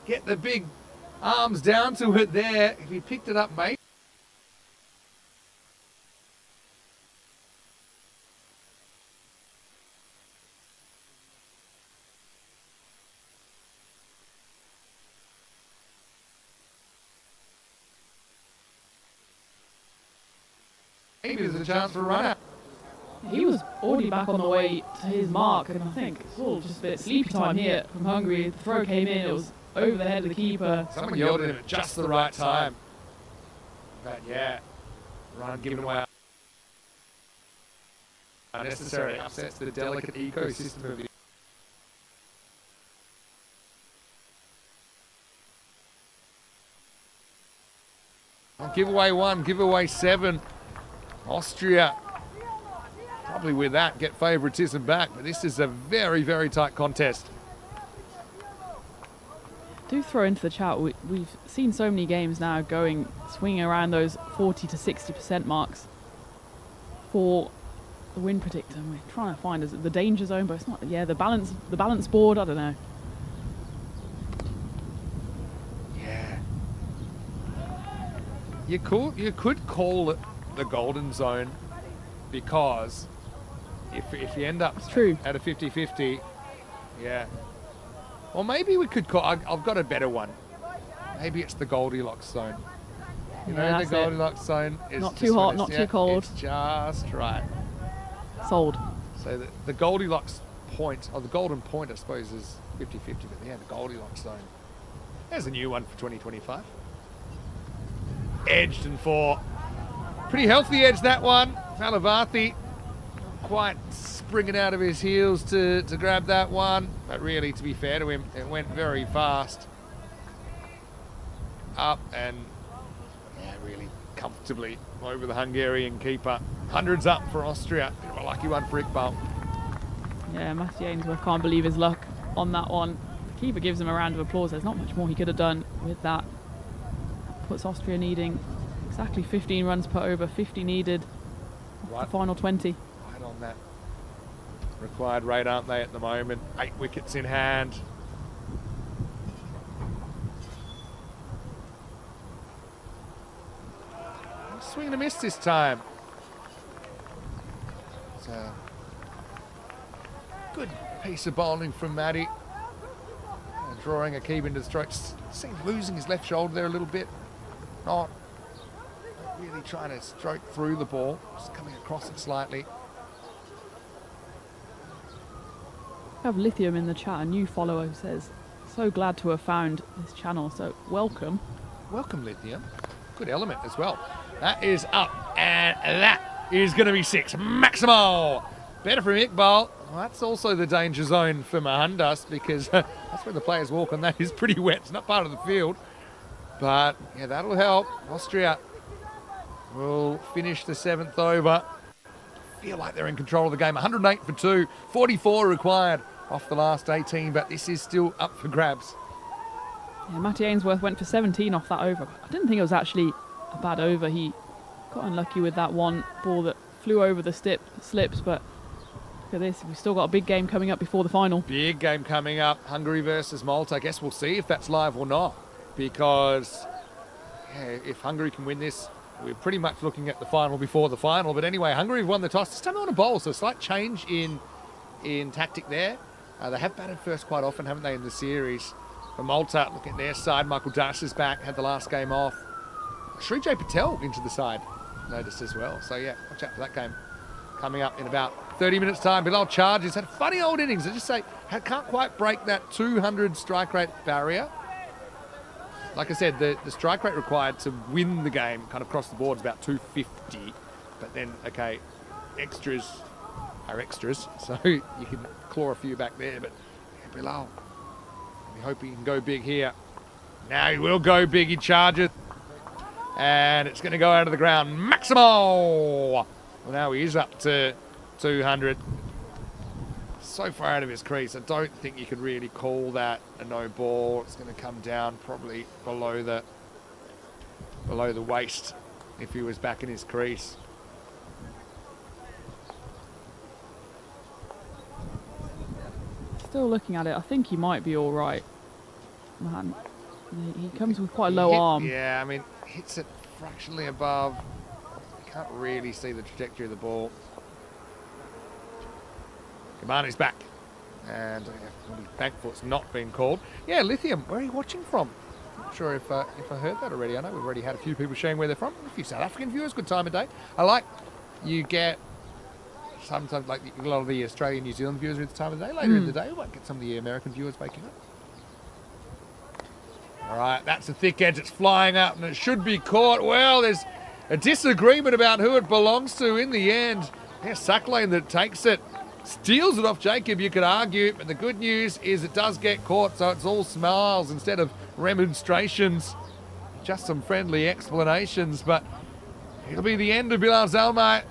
get the big arms down to it there. If he picked it up, maybe. Maybe there's a chance for a run out. He was already back on the way to his mark, and I think it's all just a bit sleepy time here from Hungary. The throw came in, it was over the head of the keeper. Someone yelled at him at just the right time. But yeah, run given away unnecessarily upsets the delicate ecosystem of the giveaway 1, giveaway 7. Austria probably with that get favouritism back, but this is a very, very tight contest. Do throw into the chat, we've seen so many games now swinging around those 40 to 60% marks for the win predictor. And we're trying to find, is it the danger zone, but it's not, yeah, the balance board, I don't know. Yeah. You could call it the golden zone, because if you end up at a 50-50, yeah. Or maybe we could call, I've got a better one. Maybe it's the Goldilocks zone. You know, the Goldilocks zone is not too hot, not too cold. It's just right. Sold. So the Goldilocks point, or the golden point, I suppose, is 50-50, but yeah, the Goldilocks zone. There's a new one for 2025. Edged and 4. Pretty healthy edge, that one. Malavarthi quite springing out of his heels to grab that one. But really, to be fair to him, it went very fast. Up and, yeah, really comfortably over the Hungarian keeper. Hundreds up for Austria. Bit of a lucky one for Iqbal. Yeah, Matthew Ainsworth can't believe his luck on that one. The keeper gives him a round of applause. There's not much more he could have done with that. Puts Austria needing exactly 15 runs per over, 50 needed. Right. The final 20. Right on that required rate, aren't they, at the moment? 8 wickets in hand. Swing and a miss this time. So, good piece of bowling from Matty. Drawing Aqib into the stroke. Seems losing his left shoulder there a little bit. Not really trying to stroke through the ball, just coming across it slightly. We have Lithium in the chat, a new follower who says, so glad to have found this channel, so welcome. Welcome, Lithium. Good element as well. That is up, and that is going to be 6. Maximo! Better from Iqbal. Well, that's also the danger zone for Mohandas, because that's where the players walk, and that is pretty wet. It's not part of the field. But, yeah, that'll help. Austria will finish the 7th over. Feel like they're in control of the game. 108 for 2, 44 required off the last 18, but this is still up for grabs. Yeah, Matty Ainsworth went for 17 off that over. I didn't think it was actually a bad over. He got unlucky with that one ball that flew over the slips, but look at this. We've still got a big game coming up before the final. Big game coming up. Hungary versus Malta. I guess we'll see if that's live or not, because yeah, if Hungary can win this, we're pretty much looking at the final before the final. But anyway, Hungary have won the toss. This time they want to bowl, so a slight change in tactic there. They have batted first quite often, haven't they, in the series? For Malta, look at their side. Michael Dash is back, had the last game off. Srijay Patel into the side, noticed as well. So yeah, watch out for that game. Coming up in about 30 minutes' time. Bilal Charges had a funny old innings. I just say, can't quite break that 200 strike rate barrier. Like I said, the strike rate required to win the game kind of across the board is about 250. But then, okay, extras are extras. So you can claw a few back there. But yeah, Bilal, we hope he can go big here. Now he will go big. He charges. And it's going to go out of the ground. Maximo! Well, now he is up to 200. So far out of his crease, I don't think you could really call that a no ball. It's going to come down probably below the waist if he was back in his crease. Still looking at it, I think he might be all right. Man, He comes with quite a low arm. Yeah, I mean, hits it fractionally above. You can't really see the trajectory of the ball. Gabane's back. And I'm thankful it's not been called. Yeah, Lithium, where are you watching from? Not sure if I heard that already. I know we've already had a few people sharing where they're from. A few South African viewers, good time of day. I like you get sometimes like a lot of the Australian, New Zealand viewers at the time of the day. Later in the day, we might get some of the American viewers waking up. All right, that's a thick edge. It's flying up and it should be caught. Well, there's a disagreement about who it belongs to in the end. Yeah, Sucklane that takes it. Steals it off Jacob, you could argue, but the good news is it does get caught, so it's all smiles instead of remonstrations. Just some friendly explanations, but it'll be the end of Bilal Zalmay.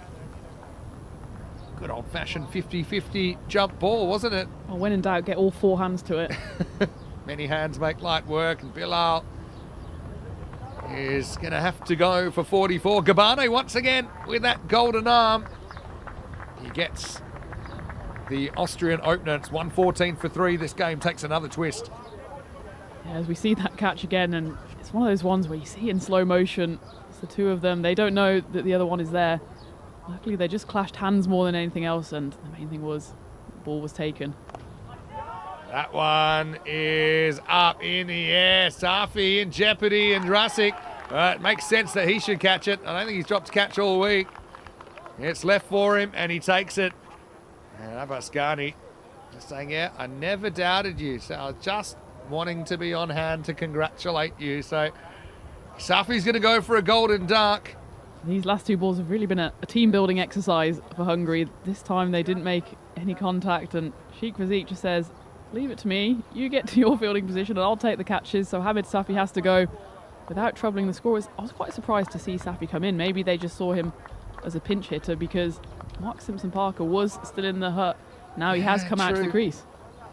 Good old-fashioned 50-50 jump ball, wasn't it? Well, when in doubt, get all four hands to it. Many hands make light work, and Bilal is going to have to go for 44. Gabane once again with that golden arm. He gets the Austrian opener. It's 114 for 3. This game takes another twist. Yeah, as we see that catch again, and it's one of those ones where you see in slow motion, it's the two of them. They don't know that the other one is there. Luckily, they just clashed hands more than anything else, and the main thing was the ball was taken. That one is up in the air. Safi in jeopardy, and Drasic. It makes sense that he should catch it. I don't think he's dropped catch all week. It's left for him, and he takes it. And Abasghani just saying, yeah, I never doubted you. So I was just wanting to be on hand to congratulate you. So Safi's going to go for a golden duck. These last two balls have really been a team-building exercise for Hungary. This time they didn't make any contact, and Sheikh Fazik just says, leave it to me. You get to your fielding position, and I'll take the catches. So Hamid Safi has to go without troubling the scorers. I was quite surprised to see Safi come in. Maybe they just saw him as a pinch hitter because Mark Simpson-Parker was still in the hut. Now he has come out to the crease.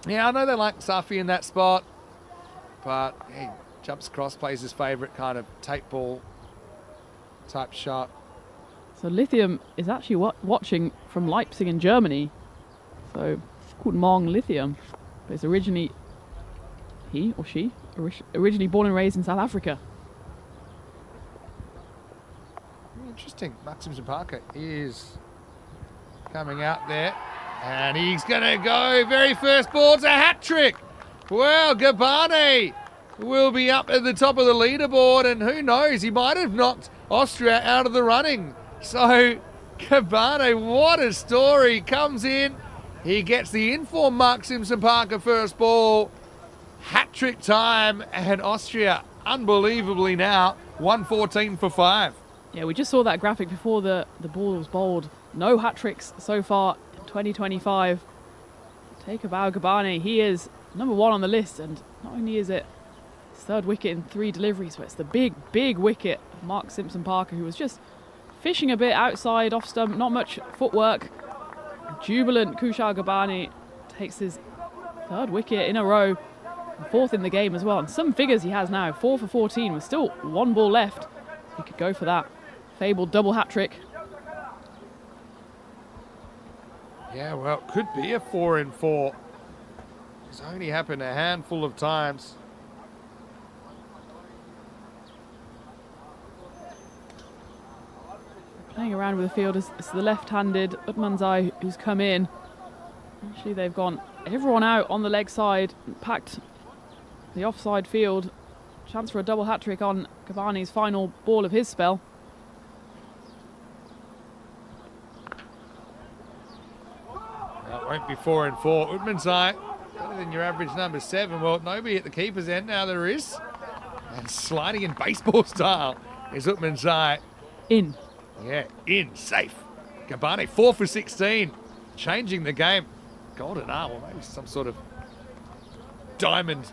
Yeah, I know they like Safi in that spot, but he jumps across, plays his favourite kind of tape ball type shot. So Lithium is actually watching from Leipzig in Germany. So Guten Morgen Lithium. But it's originally, he or she, originally born and raised in South Africa. Interesting. Mark Simpson-Parker is coming out there, and he's going to go. Very first ball's a hat trick. Well, Gabane will be up at the top of the leaderboard, and who knows, he might have knocked Austria out of the running. So Gabane, what a story. Comes in, he gets the informed Mark Simpson-Parker first ball. Hat trick time, and Austria, unbelievably now, 114 for 5. Yeah, we just saw that graphic before the ball was bowled. No hat tricks so far in 2025. Takerbao Gabane, he is number 1 on the list, and not only is it his third wicket in 3 deliveries, but it's the big wicket of Mark Simpson-Parker, who was just fishing a bit outside, off stump, not much footwork. Jubilant Kushal Gabane takes his 3rd wicket in a row, and 4th in the game as well. And some figures he has now, 4 for 14, with still 1 ball left. He could go for that fabled double hat trick. Yeah, well, it could be a 4 in 4. It's only happened a handful of times. Playing around with the field is the left-handed Utmanzai who's come in. Actually, they've gone everyone out on the leg side, packed the offside field. Chance for a double hat trick on Gabane's final ball of his spell. That won't be 4 in 4. Utmanzai, better than your average number 7. Well, nobody at the keeper's end now there is. And sliding in baseball style is Utmanzai. In. Yeah, in, safe. Gabane, 4 for 16. Changing the game. Golden arm, or maybe some sort of diamond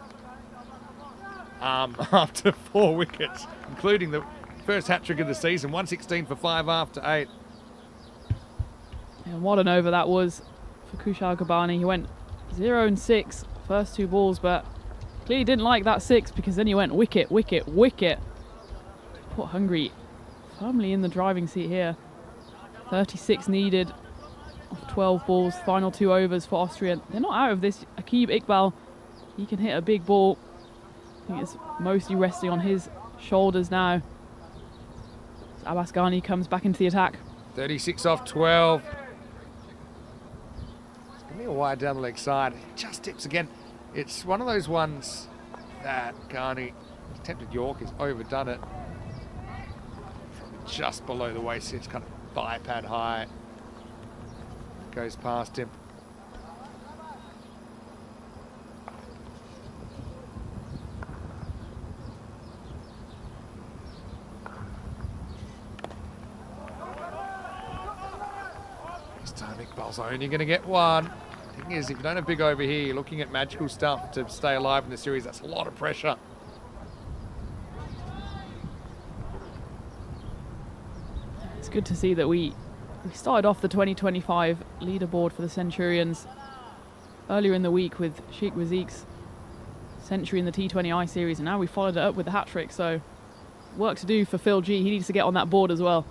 arm after 4 wickets, including the first hat-trick of the season. 116 for 5 after 8. And what an over that was for Kushal Gabane. He went 0 and 6 first 2 balls, but clearly didn't like that 6 because then he went wicket, wicket, wicket. Put Hungary firmly in the driving seat here. 36 needed off 12 balls, final 2 overs for Austria. They're not out of this. Aqib Iqbal, he can hit a big ball. I think it's mostly resting on his shoulders now. So Abbas Ghani comes back into the attack. 36 off 12. It's going to be a wide down the leg side. He just tips again. It's one of those ones that Ghani attempted York, has overdone it. From just below the waist, it's kind of thigh pad high. Goes past him. This time Iqbal's only going to get one. The thing is, if you don't have big over here, you're looking at magical stuff to stay alive in the series. That's a lot of pressure. It's good to see that we started off the 2025 leaderboard for the Centurions earlier in the week with Sheikh Raziq's century in the T20I series, and now we followed it up with the hat trick. So work to do for Phil G. He needs to get on that board as well.